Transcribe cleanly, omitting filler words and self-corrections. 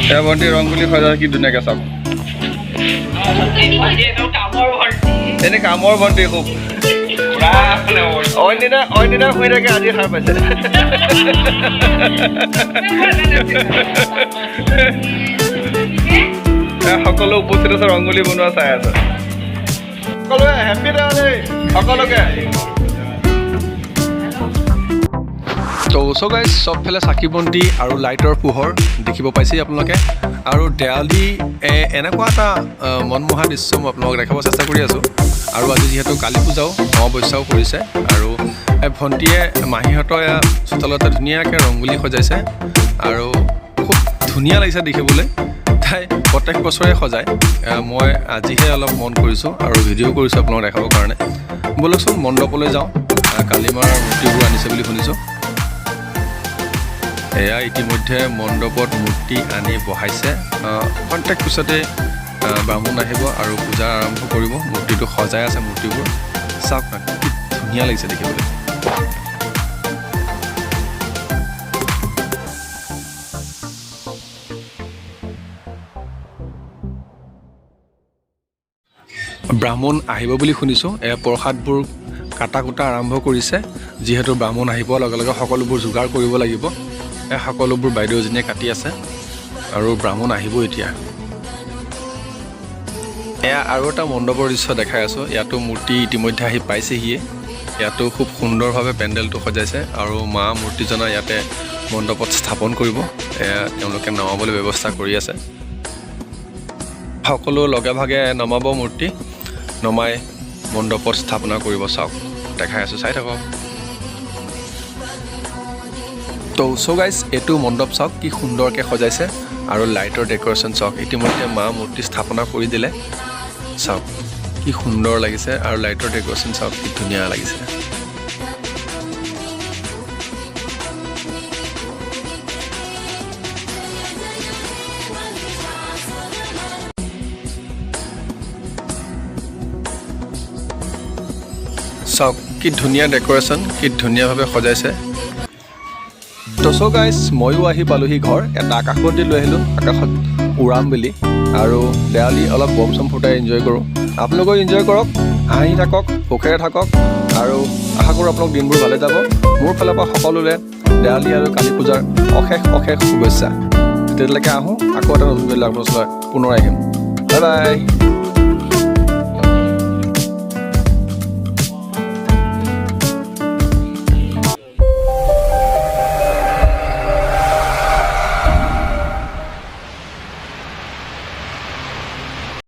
Ya bonti ronguli khajal ki dunia ka sab. Ini kamor bonti khub. Oinina hui rake aji khar paise. Hakolo upostita sa ronguli bonwa sai ase. Hakolo happy day hakolo ke. তো so guys সবফালে চাকি বন্তি আৰু লাইটৰ পোহৰ দেখিব পাইছে আপোনালোকে আৰু দেৱালী এনেকুৱা এটা মনমোহা দৃশ্য মই আপোনালোকক দেখাব চেষ্টা কৰি আছোঁ আৰু আজি যিহেতু কালী পূজাও অমাৱস্যাও পৰিছে আৰু ভণ্টিয়ে মাহীহঁতৰ চোতালতে ধুনীয়াকৈ ৰংগুলি সজাইছে আৰু খুব ধুনীয়া লাগিছে দেখিবলৈ তাই প্ৰত্যেক বছৰে সজায় মই আজিহে অলপ মন কৰিছোঁ আৰু ভিডিঅ' কৰিছোঁ আপোনালোকক দেখাবৰ কাৰণে ব'লকচোন মণ্ডপলৈ যাওঁ কালী মাৰ মূৰ্তিবোৰ আনিছে বুলি শুনিছোঁ এয়া ইতিমধ্যে মণ্ডপত মূৰ্তি আনি বহাইছে কণ্টেক্ট পিছতে ব্ৰাহ্মণ আহিব আৰু পূজা আৰম্ভ কৰিব মূৰ্তিটো সজাই আছে মূৰ্তিবোৰ চাওক না কি ধুনীয়া লাগিছে দেখিবলৈ ব্ৰাহ্মণ আহিব বুলি শুনিছোঁ প্ৰসাদবোৰ কাটা কুটা আৰম্ভ কৰিছে যিহেতু ব্ৰাহ্মণ আহিব লগে লগে সকলোবোৰ যোগাৰ কৰিব লাগিব সকলোবোৰ বাইদেউজনীয়ে কাটি আছে আৰু ব্ৰাহ্মণ আহিব এতিয়া এয়া আৰু এটা মণ্ডপৰ দৃশ্য দেখাই আছোঁ ইয়াতো মূৰ্তি ইতিমধ্যে আহি পাইছেহিয়ে ইয়াতো খুব সুন্দৰভাৱে পেণ্ডেলটো সজাইছে আৰু মা মূৰ্তিজনা ইয়াতে মণ্ডপত স্থাপন কৰিব এয়া তেওঁলোকে নমাবলৈ ব্যৱস্থা কৰি আছে সকলো লগে ভাগে নমাব মূৰ্তি নমাই মণ্ডপত স্থাপনা কৰিব চাওক দেখাই আছোঁ চাই থাকক তো সো গাইজ এইটো মণ্ডপ চাওক কি সুন্দৰকৈ সজাইছে আৰু লাইটৰ ডেক'ৰেশ্যন চাওক ইতিমধ্যে মা মূৰ্তি স্থাপনা কৰি দিলে চাওক কি সুন্দৰ লাগিছে আৰু লাইটৰ ডেক'ৰেশ্যন চাওক কি ধুনীয়া লাগিছে চাওক কি ধুনীয়া ডেক'ৰেশ্যন কি ধুনীয়াভাৱে সজাইছে তো সো গাইজ ময়ো আহি পালোহি ঘৰ এটা আকাশবন্তি লৈ আহিলোঁ আকাশত উৰাম বুলি আৰু দেৱালী অলপ বম চম ফুটাই এনজয় কৰোঁ আপোনালোকেও এনজয় কৰক হাঁহি থাকক সুখেৰে থাকক আৰু আশা কৰোঁ আপোনালোক দিনবোৰ ভালে যাব মোৰ ফালৰ পৰা সকলোৰে দেৱালী আৰু কালী পূজাৰ অশেষ অশেষ শুভেচ্ছা তেতিয়ালৈকে আহোঁ আকৌ এটা নতুন ভিডিঅ' আপোনালোকৰ পুনৰ আহিম বাই বাই